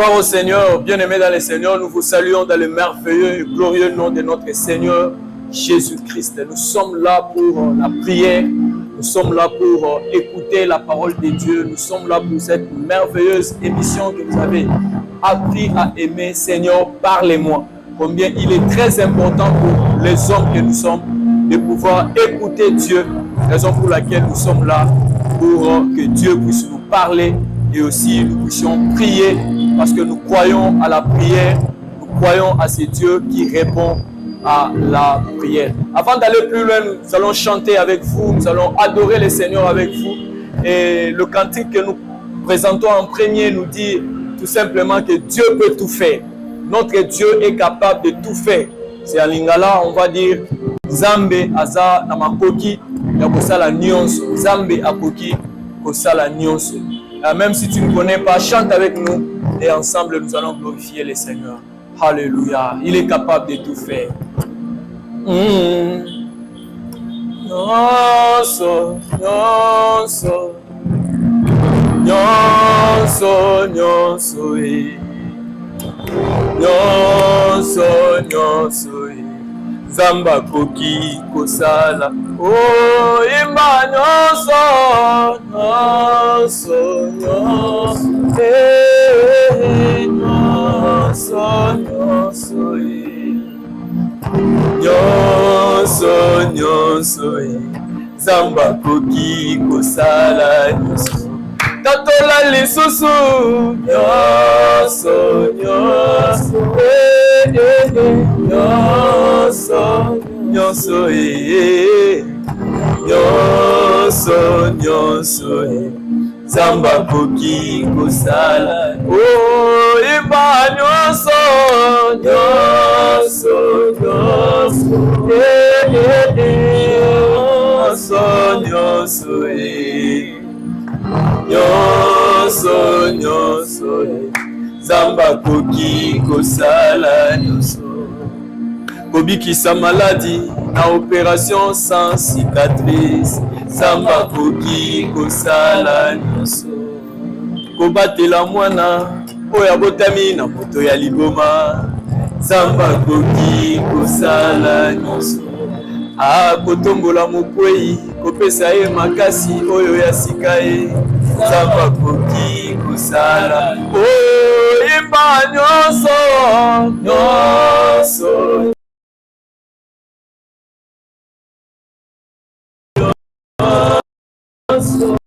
Gloire au Seigneur, bien-aimés dans le Seigneur, nous vous saluons dans le merveilleux et glorieux nom de notre Seigneur Jésus-Christ. Nous sommes là pour la prière, nous sommes là pour écouter la parole de Dieu, nous sommes là pour cette merveilleuse émission que vous avez appris à aimer. Seigneur, parlez-moi. Combien il est très important pour les hommes que nous sommes de pouvoir écouter Dieu, raison pour laquelle nous sommes là, pour que Dieu puisse nous parler et aussi nous puissions prier, parce que nous croyons à la prière, nous croyons à ce Dieu qui répond à la prière. Avant d'aller plus loin, nous allons chanter avec vous, nous allons adorer le Seigneur avec vous. Et le cantique que nous présentons en premier nous dit tout simplement que Dieu peut tout faire. Notre Dieu est capable de tout faire. C'est en lingala, on va dire Nzambe aza na makoki ya kosala nyonso. Nzambe akoki kosala nyonso. Même si tu ne connais pas, chante avec nous et ensemble nous allons glorifier le Seigneur. Alléluia. Il est capable de tout faire. Nyonso, nyonso, nyonso, nyonso, nyonso, nyonso, Zamba koki kosala. Oh, imba nyonso, nyonso, nyonso, nyonso, nyonso, nyonso, nyonso, Zamba koki kosala nyonso. Tatola lisusu, nyonso, nyonso, nyonso, nyonso, nyonso, nyonso, Zamba koki kosala. Oh, imba nyonso, nyonso, nyonso, nyonso, nyonso, nyonso, Zamba koki kosala nyonso. Kobikisa maladie na opération sans cicatrice, Zamba koki kosala nyonso. Kobatela mwana oyo abotami na moto ya liboma, Zamba koki kosala nyonso. Kotombola mokwei kopesa ye makasi oyo ya sika ye, Zamba koki kosala. Oh, imba nyonso, nyonso, nyonso,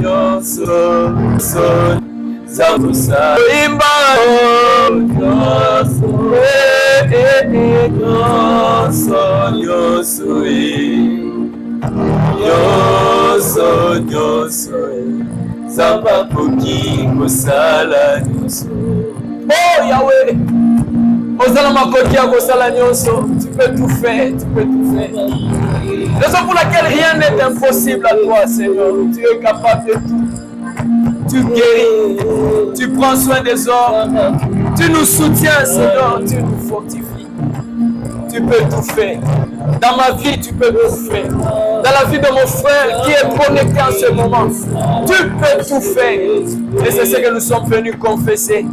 nyonso, Zamba imba nyonso, nyonso, nyonso, nyonso, Zamba koki kosala nyonso. Oh Yahweh, ozala makoki ya kosala nyonso. Tu peux tout faire, tu peux tout faire. Raison pour laquelle rien n'est impossible à toi, Seigneur. Tu es capable de tout. Tu guéris, tu prends soin des hommes, tu nous soutiens, Seigneur, tu nous fortifies. Tu peux tout faire. Dans ma vie, tu peux tout faire. Dans la vie de mon frère qui est connecté en ce moment, tu peux tout faire. Et c'est ce que nous sommes venus confesser.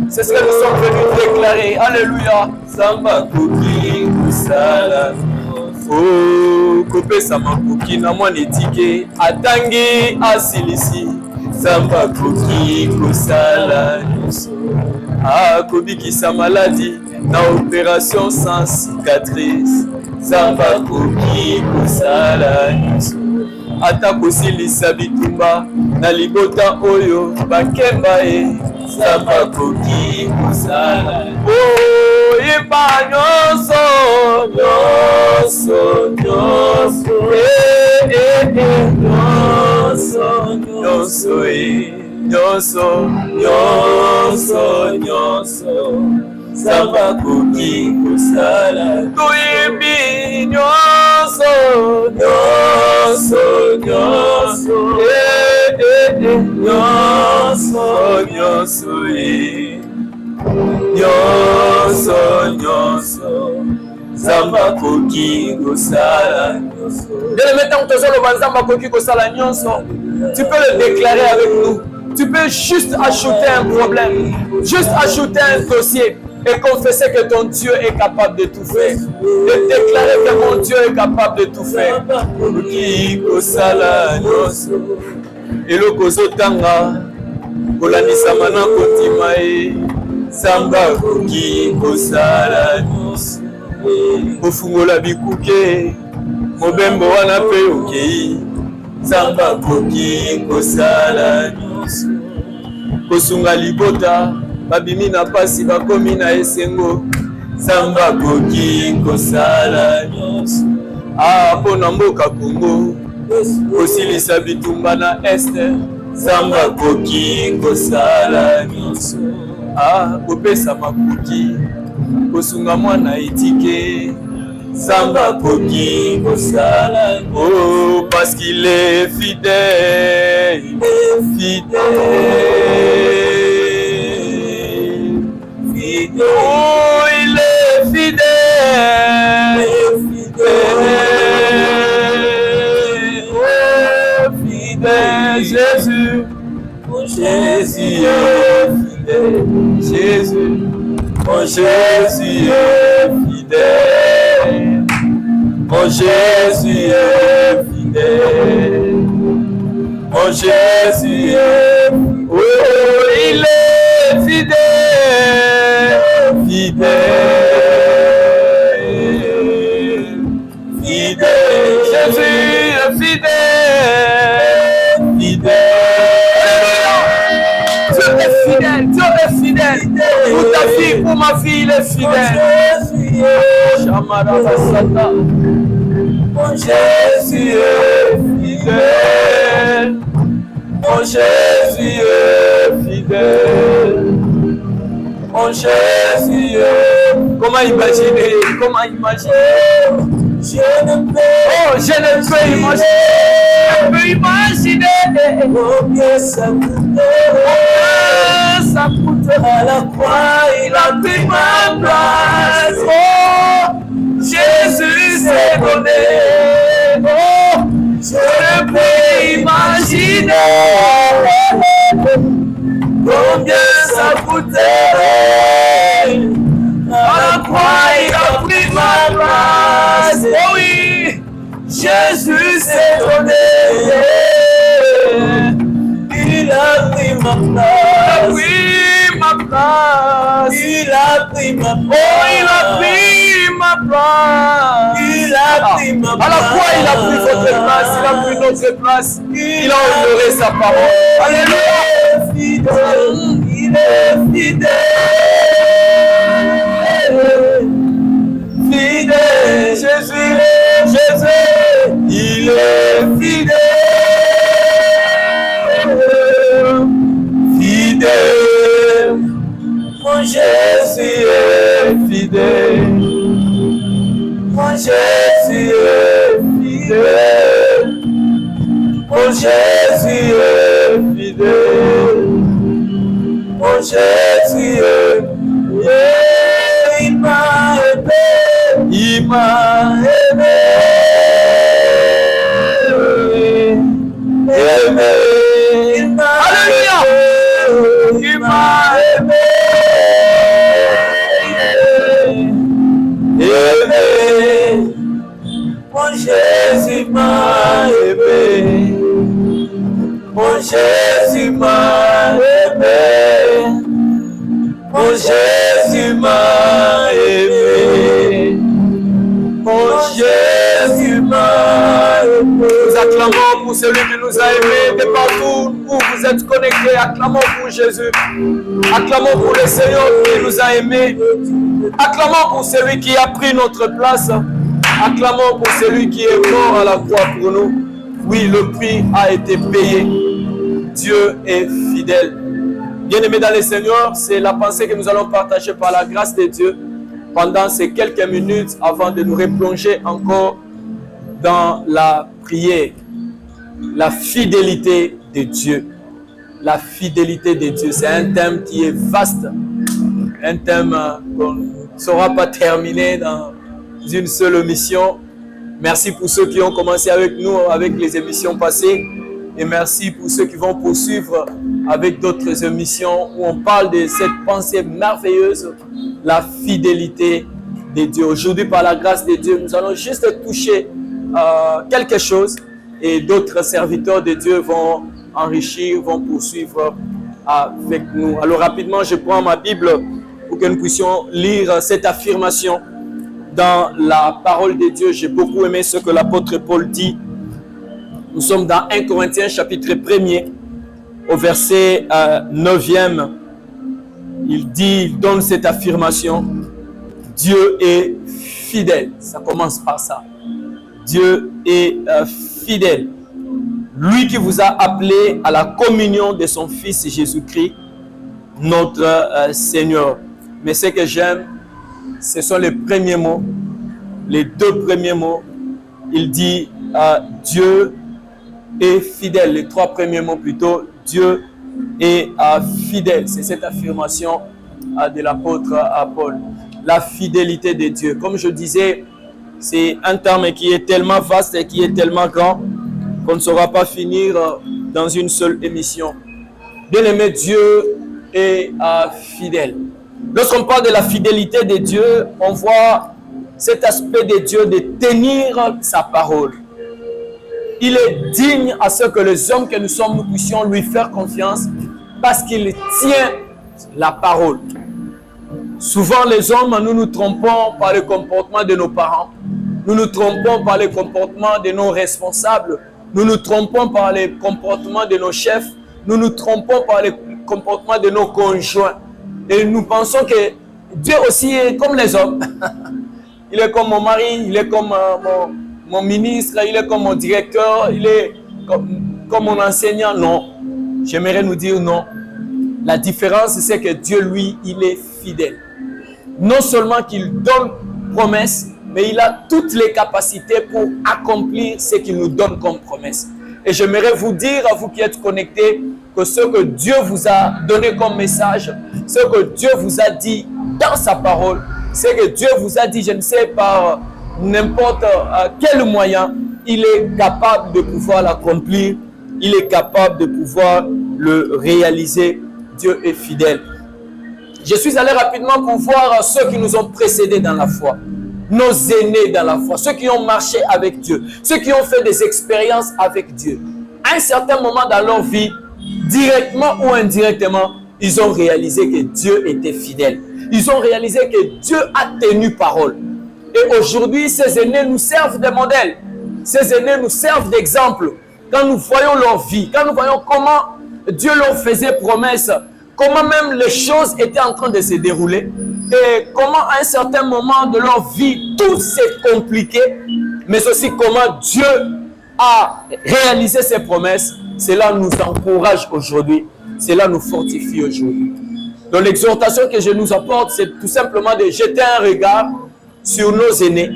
C'est ce que nous sommes venus déclarer. Alléluia. Zamba koki kosala. Oh, kopesa makoki na mwana etike atangi asilisi. Zamba koki kosala nyonso. Kobikisa maladie na opération sans cicatrice, Zamba koki kosala nyonso. Ata kosilisa bitumba na libota oyo bakemba ye, Zamba koki kosala. Oh, imba nyonso, nyonso, nyonso, nyonso, nyonso, nyonso, nyonso, nyonso, Zamba koki kosala. Toyembi nyonso, nyonso, nyonso, nyonso, nyonso, nyonso, nyonso, Zamba koki kosala nyonso. Bien-aimé, tant que tu as Zamba koki kosala nyonso, tu peux le déclarer avec nous. Tu peux juste ajouter un problème, juste ajouter un dossier et confesser que ton Dieu est capable de tout faire. Et déclarer que mon Dieu est capable de tout faire. Koki kosala nyonso. Eloko zotanga kolandisama na kotima e. Zamba koki kosala nyonso. Kofungola bikuke mobembo wana pe okei. Zamba koki kosala nyonso. Kosunga libota babimi na pasi bakomi na esengo. Zamba koki kosala nyonso. Pona mboka Kongo kosilisa bitumba na este. Zamba koki kosala nyonso. Kopesa makuki kosunga mwana etike. Zamba koki kosala. Oh, parce qu'il est fidèle, fidèle, fidèle. Oh, il est fidèle, fidèle. Oh, fidèle, Jésus. Jésus est fidèle, Jésus. Oh, Jésus est fidèle. Oh, Jésus est fidèle. Oh, Jésus est fidèle. Oh, il est fidèle, fidèle, fidèle. Jésus est fidèle, fidèle. Dieu est fidèle, Dieu est fidèle. Pour ta fille, pour ma fille, il est fidèle. Chamarabasata. Mon Jésus est fidèle. Mon Jésus est fidèle. Mon Jésus est... Comment imaginer? Comment imaginer? Je ne peux imaginer. Je peux imaginer combien ça coûte. Ça coûte à la croix. Il a pris ma place. Oh, Jésus s'est donné. Oh, je ne peux imaginer combien ça coûtait. À la croix, il a pris ma place. Oh oui, Jésus s'est donné. Il a pris ma place. Il a pris ma place. Il a pris ma place. Oh, il a pris ma place. Il a pris ma place. À la croix, il a pris votre place. Il a pris notre place. Il a honoré sa parole. Alléluia. Fidèle. Il est fidèle. Fidèle. Jésus. Jésus. Il est fidèle. Fidèle. Mon Jésus est fidèle. Mon Jésus est fidèle. Mon Jésus est fidèle. Mon Jésus est fidèle. Il m'a aimé. Il m'a aimé. Aimé. Il m'a aimé. Il m'a aimé. Aimé. Mon Jésus m'a aimé. Mon Jésus m'a aimé. Mon Jésus m'a aimé. Mon Jésus m'a aimé. Nous acclamons pour celui qui nous a aimés de partout où vous êtes connectés. Acclamons pour Jésus. Acclamons pour le Seigneur qui nous a aimés. Acclamons pour celui qui a pris notre place. Acclamons pour celui qui est mort à la croix pour nous. Oui, le prix a été payé. Dieu est fidèle. Bien-aimés dans le Seigneur, c'est la pensée que nous allons partager par la grâce de Dieu pendant ces quelques minutes avant de nous replonger encore dans la prière. La fidélité de Dieu. La fidélité de Dieu, c'est un thème qui est vaste. Un thème qu'on ne saura pas terminer dans une seule mission. Merci pour ceux qui ont commencé avec nous, avec les émissions passées. Et merci pour ceux qui vont poursuivre avec d'autres émissions où on parle de cette pensée merveilleuse, la fidélité de Dieu. Aujourd'hui, par la grâce de Dieu, nous allons juste toucher quelque chose et d'autres serviteurs de Dieu vont enrichir, vont poursuivre avec nous. Alors rapidement, je prends ma Bible pour que nous puissions lire cette affirmation dans la parole de Dieu. J'ai beaucoup aimé ce que l'apôtre Paul dit. Nous sommes dans 1 Corinthiens chapitre 1er, au verset 9e. Il donne cette affirmation. Dieu est fidèle. Ça commence par ça. Dieu est fidèle. Lui qui vous a appelé à la communion de son Fils Jésus-Christ, notre Seigneur. Mais ce que j'aime, ce sont les premiers mots, les deux premiers mots. Il dit Dieu est fidèle. Les trois premiers mots plutôt, Dieu est fidèle. C'est cette affirmation de l'apôtre Paul. La fidélité de Dieu. Comme je disais, c'est un terme qui est tellement vaste et qui est tellement grand qu'on ne saura pas finir dans une seule émission. Bien-aimé, Dieu est fidèle. Lorsqu'on parle de la fidélité de Dieu, on voit cet aspect de Dieu de tenir sa parole. Il est digne à ce que les hommes que nous sommes, nous puissions lui faire confiance parce qu'il tient la parole. Souvent, les hommes, nous nous trompons par le comportement de nos parents. Nous nous trompons par le comportement de nos responsables. Nous nous trompons par le comportement de nos chefs. Nous nous trompons par le comportement de nos conjoints. Et nous pensons que Dieu aussi est comme les hommes. Il est comme mon mari, il est comme mon ministre, il est comme mon directeur, il est comme mon enseignant. Non, j'aimerais nous dire non. La différence, c'est que Dieu, lui, il est fidèle. Non seulement qu'il donne promesse, mais il a toutes les capacités pour accomplir ce qu'il nous donne comme promesse. Et j'aimerais vous dire, à vous qui êtes connectés, que ce que Dieu vous a donné comme message, ce que Dieu vous a dit dans sa parole, ce que Dieu vous a dit, je ne sais, par n'importe quel moyen, il est capable de pouvoir l'accomplir, il est capable de pouvoir le réaliser. Dieu est fidèle. Je suis allé rapidement pour voir ceux qui nous ont précédés dans la foi, nos aînés dans la foi, ceux qui ont marché avec Dieu, ceux qui ont fait des expériences avec Dieu. À un certain moment dans leur vie, directement ou indirectement, ils ont réalisé que Dieu était fidèle. Ils ont réalisé que Dieu a tenu parole. Et aujourd'hui, ces aînés nous servent de modèles. Ces aînés nous servent d'exemple. Quand nous voyons leur vie, quand nous voyons comment Dieu leur faisait promesse, comment même les choses étaient en train de se dérouler, et comment à un certain moment de leur vie, tout s'est compliqué, mais aussi comment Dieu a réalisé ses promesses, cela nous encourage aujourd'hui, cela nous fortifie aujourd'hui. Donc l'exhortation que je nous apporte, c'est tout simplement de jeter un regard sur nos aînés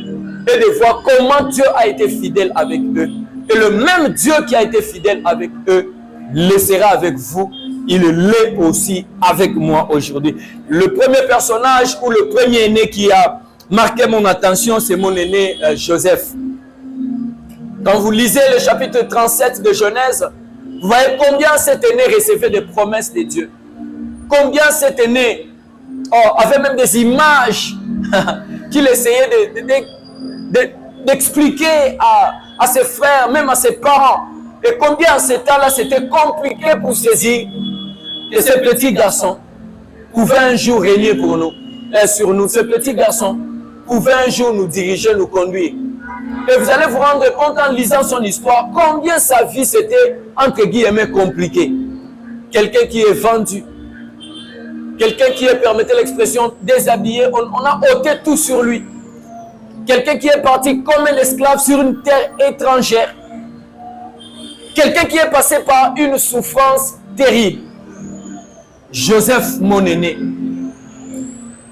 et de voir comment Dieu a été fidèle avec eux. Et le même Dieu qui a été fidèle avec eux le sera avec vous. Il l'est aussi avec moi aujourd'hui. Le premier personnage ou le premier aîné qui a marqué mon attention, c'est mon aîné Joseph. Quand vous lisez le chapitre 37 de Genèse, vous voyez combien cet aîné recevait des promesses de Dieu. Combien cet aîné avait même des images qu'il essayait d'expliquer à ses frères, même à ses parents. Et combien en ce temps-là, c'était compliqué pour saisir que ce petit garçon pouvait un jour régner pour nous, sur nous. Ce petit garçon pouvait un jour nous diriger, nous conduire. Et vous allez vous rendre compte en lisant son histoire, combien sa vie c'était, entre guillemets, compliqué. Quelqu'un qui est vendu, quelqu'un qui est, permettez l'expression, déshabillé, on a ôté tout sur lui. Quelqu'un qui est parti comme un esclave sur une terre étrangère. Quelqu'un qui est passé par une souffrance terrible. Joseph, mon aîné.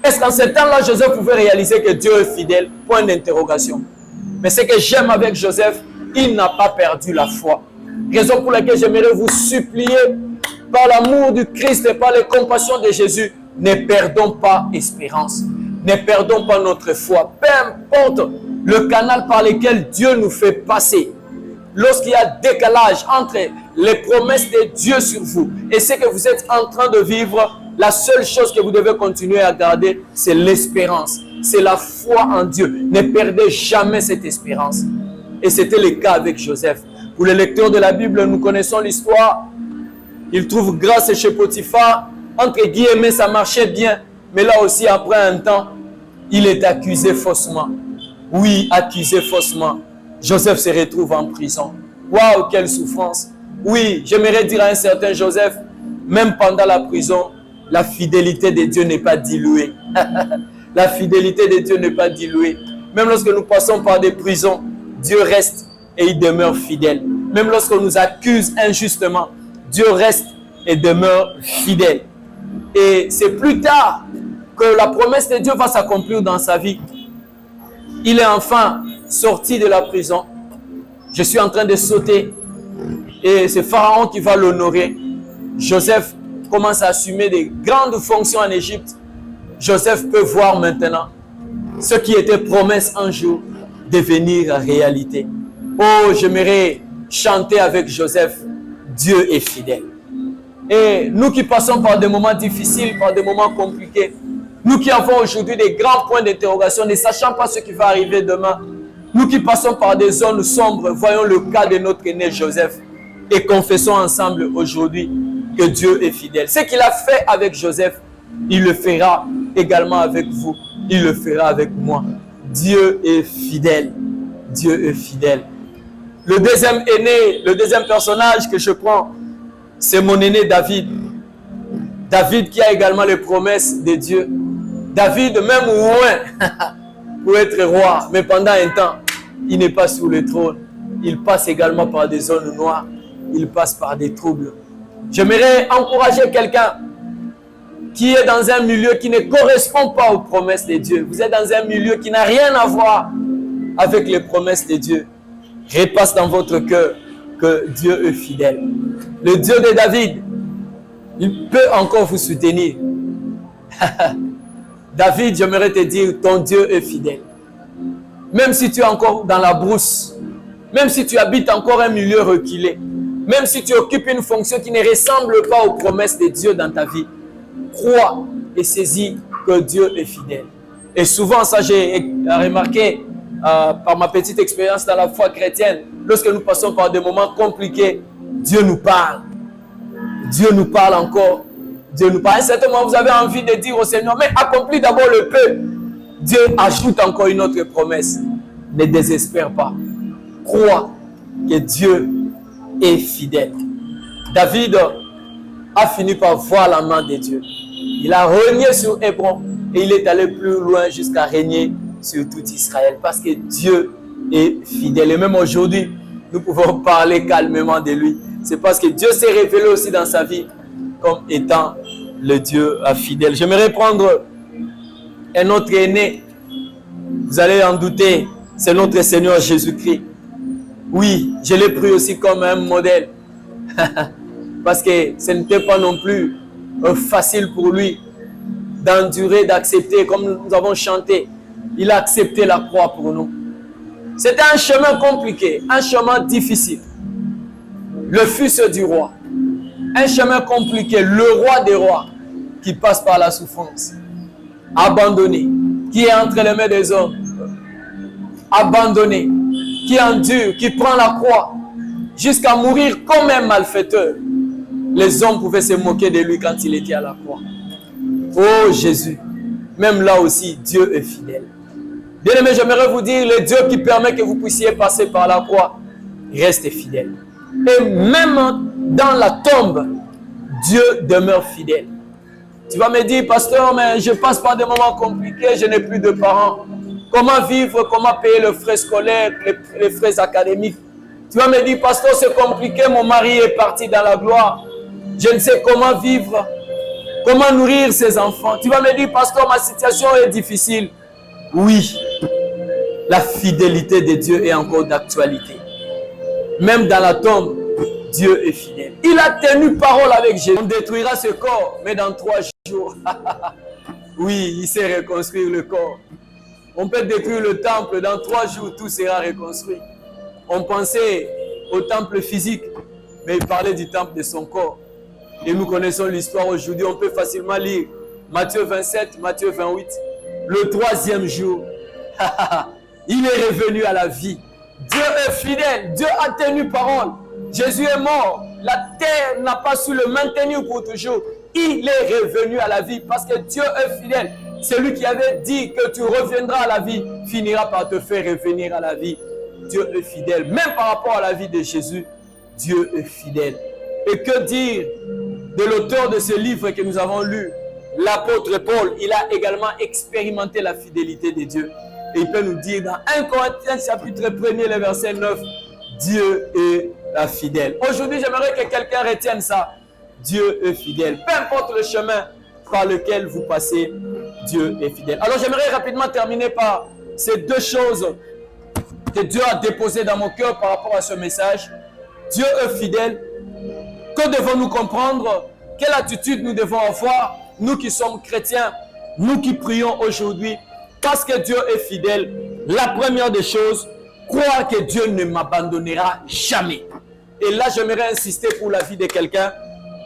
Est-ce qu'en ce temps-là, Joseph pouvait réaliser que Dieu est fidèle? Point d'interrogation. Mais ce que j'aime avec Joseph, il n'a pas perdu la foi. Raison pour laquelle j'aimerais vous supplier, par l'amour du Christ et par les compassions de Jésus, ne perdons pas espérance. Ne perdons pas notre foi. Peu importe le canal par lequel Dieu nous fait passer. Lorsqu'il y a décalage entre les promesses de Dieu sur vous et ce que vous êtes en train de vivre, la seule chose que vous devez continuer à garder, c'est l'espérance. C'est la foi en Dieu. Ne perdez jamais cette espérance. Et c'était le cas avec Joseph. Pour les lecteurs de la Bible, nous connaissons l'histoire. Il trouve grâce chez Potiphar. Entre guillemets, ça marchait bien. Mais là aussi, après un temps, il est accusé faussement. Oui, accusé faussement. Joseph se retrouve en prison. Waouh, quelle souffrance. Oui, j'aimerais dire à un certain Joseph, même pendant la prison, la fidélité de Dieu n'est pas diluée. La fidélité de Dieu n'est pas diluée. Même lorsque nous passons par des prisons, Dieu reste et il demeure fidèle. Même lorsqu'on nous accuse injustement, Dieu reste et demeure fidèle. Et c'est plus tard que la promesse de Dieu va s'accomplir dans sa vie. Il est enfin sorti de la prison. Je suis en train de sauter. Et c'est Pharaon qui va l'honorer. Joseph commence à assumer des grandes fonctions en Égypte. Joseph peut voir maintenant ce qui était promesse un jour devenir réalité. Oh, j'aimerais chanter avec Joseph. Dieu est fidèle. Et nous qui passons par des moments difficiles, par des moments compliqués, nous qui avons aujourd'hui des grands points d'interrogation, ne sachant pas ce qui va arriver demain, nous qui passons par des zones sombres, voyons le cas de notre aîné Joseph et confessons ensemble aujourd'hui que Dieu est fidèle. Ce qu'il a fait avec Joseph, il le fera également avec vous. Il le fera avec moi. Dieu est fidèle. Dieu est fidèle. Le deuxième aîné, le deuxième personnage que je prends, c'est mon aîné David. David qui a également les promesses de Dieu. David, même loin, pour être roi, mais pendant un temps, il n'est pas sur le trône. Il passe également par des zones noires. Il passe par des troubles. J'aimerais encourager quelqu'un qui est dans un milieu qui ne correspond pas aux promesses de Dieu. Vous êtes dans un milieu qui n'a rien à voir avec les promesses de Dieu. Repasse dans votre cœur que Dieu est fidèle. Le Dieu de David, il peut encore vous soutenir. David, j'aimerais te dire, ton Dieu est fidèle. Même si tu es encore dans la brousse, même si tu habites encore un milieu reculé, même si tu occupes une fonction qui ne ressemble pas aux promesses de Dieu dans ta vie, crois et saisis que Dieu est fidèle. Et souvent, ça j'ai remarqué par ma petite expérience dans la foi chrétienne, lorsque nous passons par des moments compliqués, Dieu nous parle. Dieu nous parle encore. Dieu nous parle. À un certain moment, vous avez envie de dire au Seigneur, mais accomplis d'abord le peu. Dieu ajoute encore une autre promesse. Ne désespère pas. Crois que Dieu est fidèle. David a fini par voir la main de Dieu. Il a régné sur Hébron et il est allé plus loin jusqu'à régner sur tout Israël parce que Dieu est fidèle. Et même aujourd'hui, nous pouvons parler calmement de lui. C'est parce que Dieu s'est révélé aussi dans sa vie comme étant le Dieu fidèle. J'aimerais prendre un autre aîné. Vous allez en douter, c'est notre Seigneur Jésus-Christ. Oui, je l'ai pris aussi comme un modèle. Parce que ce n'était pas non plus facile pour lui d'endurer, d'accepter, comme nous avons chanté. Il a accepté la croix pour nous. C'était un chemin compliqué, un chemin difficile. Le fils du roi. Un chemin compliqué, le roi des rois qui passe par la souffrance. Abandonné, qui est entre les mains des hommes. Abandonné, qui endure, qui prend la croix jusqu'à mourir comme un malfaiteur. Les hommes pouvaient se moquer de lui quand il était à la croix. Oh Jésus, même là aussi, Dieu est fidèle. Bien-aimés, j'aimerais vous dire, le Dieu qui permet que vous puissiez passer par la croix, reste fidèle. Et même dans la tombe, Dieu demeure fidèle. Tu vas me dire, pasteur, mais je passe par des moments compliqués, je n'ai plus de parents. Comment vivre, comment payer les frais scolaires, les frais académiques? Tu vas me dire, pasteur, c'est compliqué, mon mari est parti dans la gloire. Je ne sais comment vivre, comment nourrir ses enfants. Tu vas me dire, pasteur, ma situation est difficile. Oui, la fidélité de Dieu est encore d'actualité. Même dans la tombe, Dieu est fidèle. Il a tenu parole avec Jésus. On détruira ce corps, mais dans 3 jours. Oui, il sait reconstruire le corps. On peut détruire le temple, dans 3 jours, tout sera reconstruit. On pensait au temple physique, mais il parlait du temple de son corps. Et nous connaissons l'histoire aujourd'hui, on peut facilement lire Matthieu 27, Matthieu 28. Le 3e jour, il est revenu à la vie. Dieu est fidèle, Dieu a tenu parole. Jésus est mort, la terre n'a pas su le maintenir pour toujours. Il est revenu à la vie parce que Dieu est fidèle. Celui qui avait dit que tu reviendras à la vie finira par te faire revenir à la vie. Dieu est fidèle. Même par rapport à la vie de Jésus, Dieu est fidèle. Et que dire de l'auteur de ce livre que nous avons lu, l'apôtre Paul? Il a également expérimenté la fidélité de Dieu. Et il peut nous dire dans 1 Corinthiens chapitre 1er, le verset 9, Dieu est fidèle. Aujourd'hui, j'aimerais que quelqu'un retienne ça. Dieu est fidèle. Peu importe le chemin par lequel vous passez, Dieu est fidèle. Alors j'aimerais rapidement terminer par ces 2 choses que Dieu a déposées dans mon cœur par rapport à ce message. Dieu est fidèle. Que devons-nous comprendre? Quelle attitude nous devons avoir, nous qui sommes chrétiens, nous qui prions aujourd'hui? Parce que Dieu est fidèle, la première des choses, croire que Dieu ne m'abandonnera jamais. Et là, j'aimerais insister pour la vie de quelqu'un.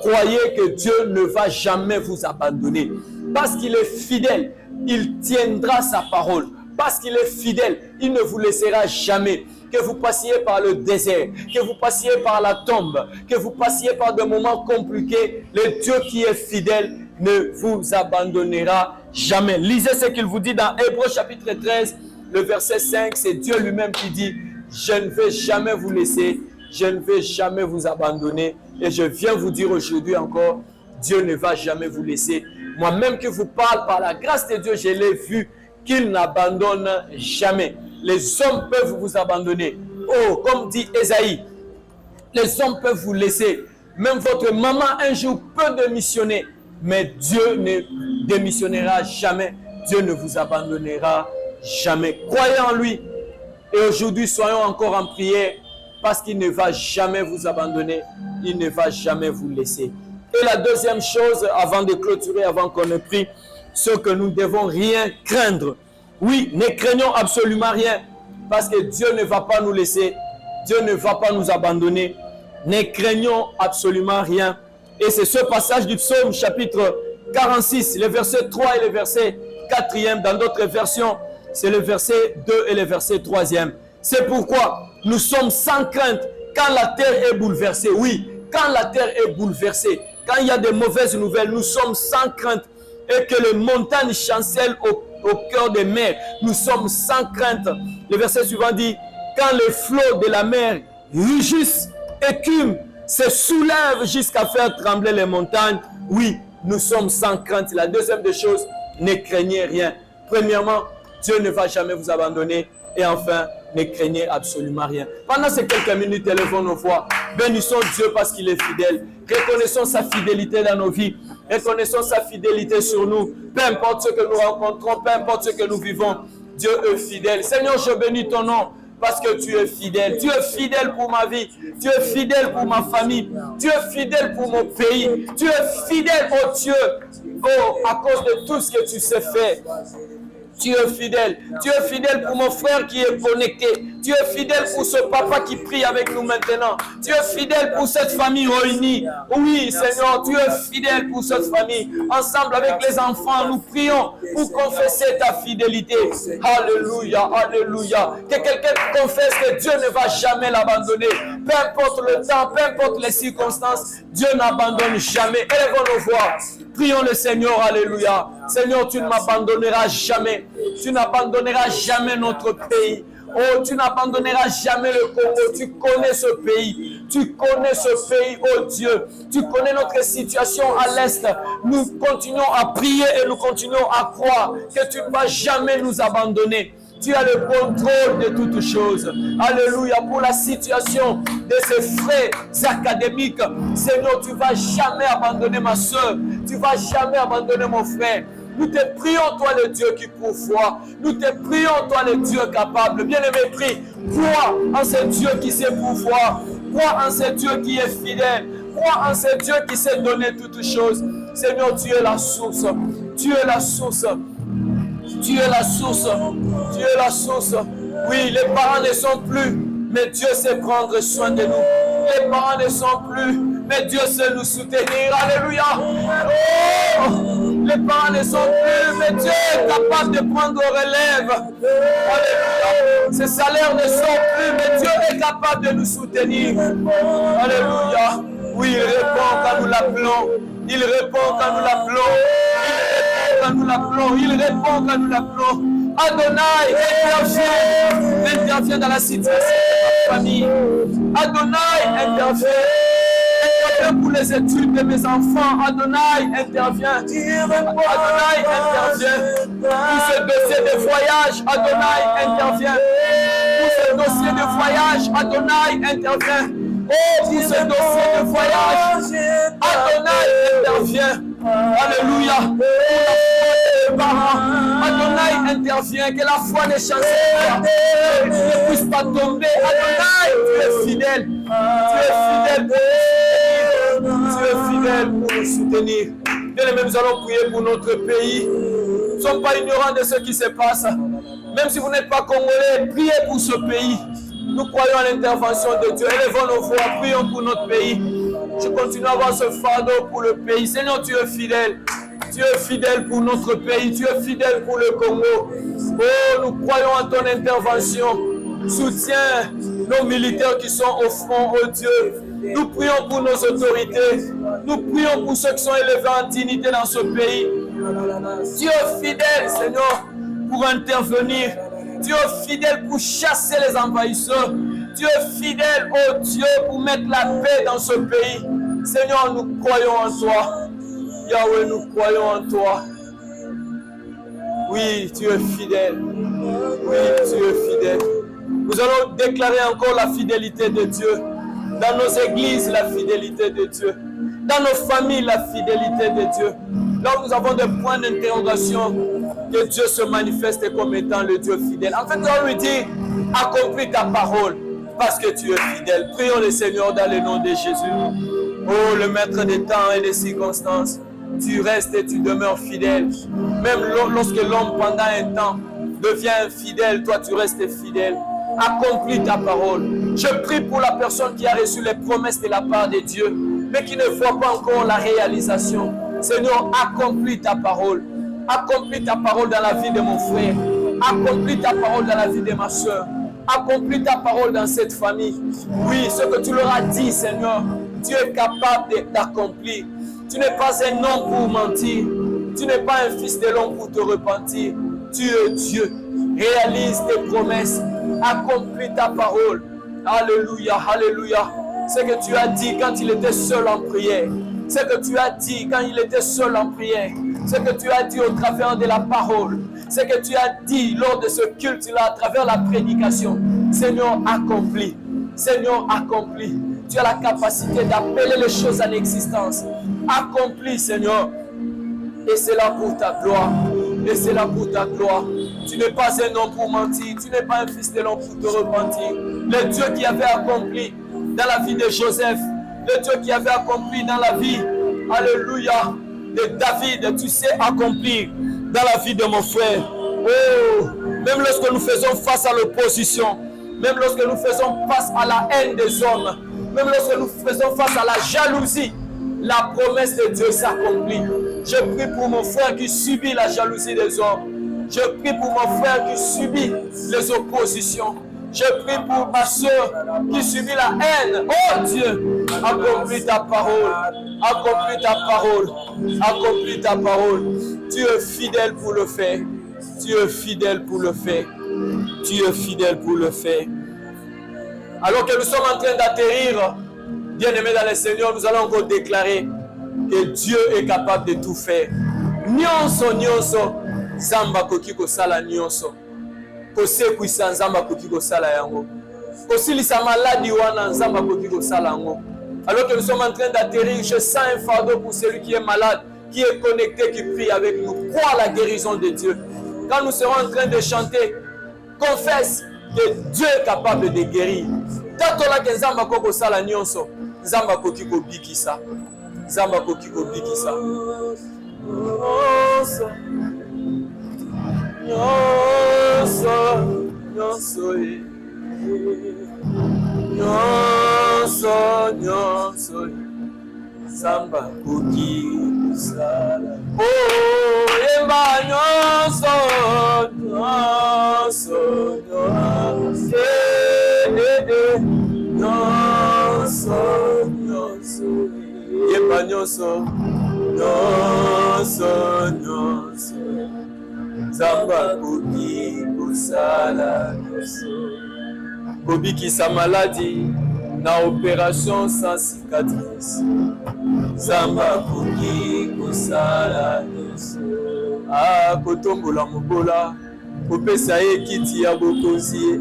Croyez que Dieu ne va jamais vous abandonner. Parce qu'il est fidèle, il tiendra sa parole. Parce qu'il est fidèle, il ne vous laissera jamais. Que vous passiez par le désert, que vous passiez par la tombe, que vous passiez par des moments compliqués, le Dieu qui est fidèle ne vous abandonnera jamais. Lisez ce qu'il vous dit dans Hébreux chapitre 13, le verset 5. C'est Dieu lui-même qui dit, je ne vais jamais vous laisser, je ne vais jamais vous abandonner. Et je viens vous dire aujourd'hui encore, Dieu ne va jamais vous laisser. Moi-même qui vous parle par la grâce de Dieu, je l'ai vu qu'il n'abandonne jamais. Les hommes peuvent vous abandonner. Oh, comme dit Ésaïe, les hommes peuvent vous laisser. Même votre maman un jour peut démissionner. Mais Dieu ne démissionnera jamais. Dieu ne vous abandonnera jamais. Croyez en lui. Et aujourd'hui, soyons encore en prière. Parce qu'il ne va jamais vous abandonner. Il ne va jamais vous laisser. Et la deuxième chose, avant de clôturer, avant qu'on ait pris, c'est que nous ne devons rien craindre. Oui, ne craignons absolument rien. Parce que Dieu ne va pas nous laisser. Dieu ne va pas nous abandonner. Ne craignons absolument rien. Et c'est ce passage du psaume chapitre 46, le verset 3 et le verset 4e. Dans d'autres versions, c'est le verset 2 et le verset 3e. C'est pourquoi nous sommes sans crainte quand la terre est bouleversée. Oui, quand la terre est bouleversée, quand il y a des mauvaises nouvelles, nous sommes sans crainte. Et que les montagnes chancellent au cœur des mers, nous sommes sans crainte. Le verset suivant dit, quand les flots de la mer rugissent, écument, se soulèvent jusqu'à faire trembler les montagnes, oui, nous sommes sans crainte. La deuxième des choses, ne craignez rien. Premièrement, Dieu ne va jamais vous abandonner. Et enfin, ne craignez absolument rien. Pendant ces quelques minutes, élevons nos voix. Bénissons Dieu parce qu'il est fidèle. Reconnaissons sa fidélité dans nos vies. Reconnaissons sa fidélité sur nous. Peu importe ce que nous rencontrons, peu importe ce que nous vivons, Dieu est fidèle. Seigneur, je bénis ton nom parce que tu es fidèle. Tu es fidèle pour ma vie. Tu es fidèle pour ma famille. Tu es fidèle pour mon pays. Tu es fidèle, oh Dieu, oh, à cause de tout ce que tu sais faire. Tu es fidèle. Tu es fidèle pour mon frère qui est connecté. Tu es fidèle pour ce papa qui prie avec nous maintenant. Tu es fidèle pour cette famille réunie. Oui, Seigneur, tu es fidèle pour cette famille. Ensemble avec les enfants, nous prions pour confesser ta fidélité. Alléluia, alléluia. Que quelqu'un confesse que Dieu ne va jamais l'abandonner. Peu importe le temps, peu importe les circonstances, Dieu n'abandonne jamais. Élevons nos voix. Prions le Seigneur, alléluia. Seigneur, tu ne m'abandonneras jamais. Tu n'abandonneras jamais notre pays. Oh, tu n'abandonneras jamais le Congo. Tu connais ce pays. Tu connais ce pays, oh Dieu. Tu connais notre situation à l'Est. Nous continuons à prier et nous continuons à croire que tu ne vas jamais nous abandonner. Tu as le contrôle de toutes choses. Alléluia. Pour la situation de ces frères académiques, Seigneur, tu ne vas jamais abandonner ma soeur. Tu ne vas jamais abandonner mon frère. Nous te prions, toi le Dieu qui pourvoit. Nous te prions, toi le Dieu capable. Bien-aimé, prie. Crois en ce Dieu qui sait pourvoir. Crois en ce Dieu qui est fidèle. Crois en ce Dieu qui sait donner toutes choses. Seigneur, tu es la source. Tu es la source. Tu es la source. Tu es la source. Oui, les parents ne sont plus, mais Dieu sait prendre soin de nous. Les parents ne sont plus, mais Dieu sait nous soutenir. Alléluia. Oh, les parents ne sont plus, mais Dieu est capable de prendre relève. Alléluia. Ces salaires ne sont plus, mais Dieu est capable de nous soutenir. Alléluia. Oui, il répond quand nous l'appelons. Il répond quand nous l'appelons. Quand nous l'appelons, il répond quand nous l'appelons. Adonai, intervient dans la situation de ma famille. Adonai, intervient pour les études de mes enfants. Adonai, intervient. Adonai, intervient pour ce dossier de voyage. Adonai, intervient pour ce dossier de voyage. Adonai, intervient. Oh, pour ce dossier de voyage, Adonai intervient. Alléluia. Pour la foi des parents, Adonai intervient. Que la foi des chanceliers ne puisse pas tomber. Adonai, tu es fidèle. Tu es fidèle pour nous soutenir. Tu es fidèle pour nous soutenir. Bien aimés, nous allons prier pour notre pays. Nous ne sommes pas ignorants de ce qui se passe. Même si vous n'êtes pas congolais, priez pour ce pays. Nous croyons à l'intervention de Dieu. Élevons nos voix, prions pour notre pays. Je continue à avoir ce fardeau pour le pays. Seigneur, tu es fidèle. Tu es fidèle pour notre pays. Tu es fidèle pour le Congo. Oh, nous croyons à ton intervention. Soutiens nos militaires qui sont au front, oh Dieu. Nous prions pour nos autorités. Nous prions pour ceux qui sont élevés en dignité dans ce pays. Tu es fidèle, Seigneur, pour intervenir. Tu es fidèle pour chasser les envahisseurs. Tu es fidèle, oh Dieu, pour mettre la paix dans ce pays. Seigneur, nous croyons en toi. Yahweh, nous croyons en toi. Oui, tu es fidèle. Oui, tu es fidèle. Nous allons déclarer encore la fidélité de Dieu. Dans nos églises, la fidélité de Dieu. Dans nos familles, la fidélité de Dieu. Là où nous avons des points d'interrogation, que Dieu se manifeste comme étant le Dieu fidèle. En fait, on lui dit, accomplis ta parole, parce que tu es fidèle. Prions le Seigneur dans le nom de Jésus. Oh, le maître des temps et des circonstances, tu restes et tu demeures fidèle. Même lorsque l'homme, pendant un temps, devient infidèle, toi, tu restes fidèle. Accomplis ta parole. Je prie pour la personne qui a reçu les promesses de la part de Dieu, mais qui ne voit pas encore la réalisation. Seigneur, accomplis ta parole. Accomplis ta parole dans la vie de mon frère. Accomplis ta parole dans la vie de ma soeur. Accomplis ta parole dans cette famille. Oui, ce que tu leur as dit, Seigneur, tu es capable d'accomplir. Tu n'es pas un homme pour mentir. Tu n'es pas un fils de l'homme pour te repentir. Tu es Dieu. Réalise tes promesses. Accomplis ta parole. Alléluia, alléluia. Ce que tu as dit quand il était seul en prière. Ce que tu as dit quand il était seul en prière. Ce que tu as dit au travers de la parole. Ce que tu as dit lors de ce culte-là, à travers la prédication. Seigneur, accomplis. Seigneur, accomplis. Tu as la capacité d'appeler les choses à l'existence. Accomplis, Seigneur. Et c'est là pour ta gloire. Et c'est là pour ta gloire. Tu n'es pas un homme pour mentir. Tu n'es pas un fils de l'homme pour te repentir. Le Dieu qui avait accompli dans la vie de Joseph. Le Dieu qui avait accompli dans la vie, alléluia, de David, tu sais accomplir dans la vie de mon frère. Oh, même lorsque nous faisons face à l'opposition, même lorsque nous faisons face à la haine des hommes, même lorsque nous faisons face à la jalousie, la promesse de Dieu s'accomplit. Je prie pour mon frère qui subit la jalousie des hommes. Je prie pour mon frère qui subit les oppositions. Je prie pour ma soeur qui subit la haine. Oh Dieu, accomplis ta parole. Accomplis ta parole. Accomplis ta parole. Tu es fidèle pour le faire. Tu es fidèle pour le faire. Tu es fidèle pour le faire. Alors que nous sommes en train d'atterrir, bien-aimés dans le Seigneur, nous allons encore déclarer que Dieu est capable de tout faire. Nyonso, nyonso, Zamba koki kosala nyonso. Kosekwisa Nzamba koki kosala yango. Kosilisa maladi wana Nzamba koki kosala yango. Alors que nous sommes en train d'atterrir, je sens un fardeau pour celui qui est malade, qui est connecté, qui prie avec nous. Crois à la guérison de Dieu. Quand nous serons en train de chanter, confesse que Dieu est capable de guérir. Tatola ke Nzamba koki kosala nyonso, Nzamba koki kobikisa. Zamba koki kobikisa. Nyonso Zamba koki kosala. Oh, yemba nyonso yemba nyonso Zamba koki kosala. Kobikisa maladie na opération sans cicatrice. Zamba koki kosala. Ah, kotombola mobola kopesa ye kiti ya bokonzi.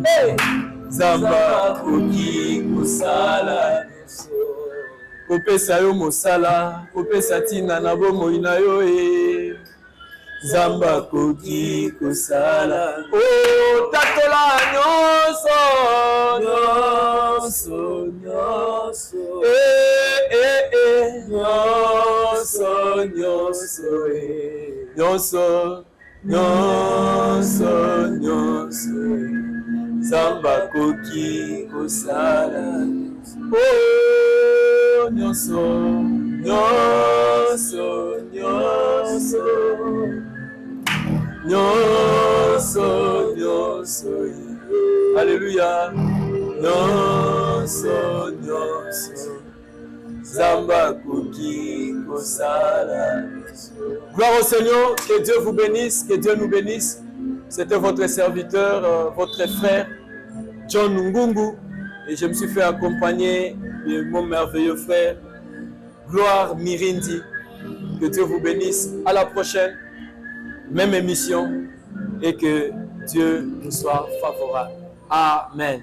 Zamba koki kosala. Kopesa yo mosala, kopesa tina na bomoi na yo. Zamba koki kosala. Oh, tatola nyonso. Zamba koki kosala. Oh, nyonso. Alléluia. Zamba koki kosala. Gloire au Seigneur, que Dieu vous bénisse, que Dieu nous bénisse. C'était votre serviteur, votre frère, John Ngungu, et je me suis fait accompagner de mon merveilleux frère, Gloire Mirindi. Que Dieu vous bénisse. À la prochaine, même émission, et que Dieu nous soit favorable. Amen.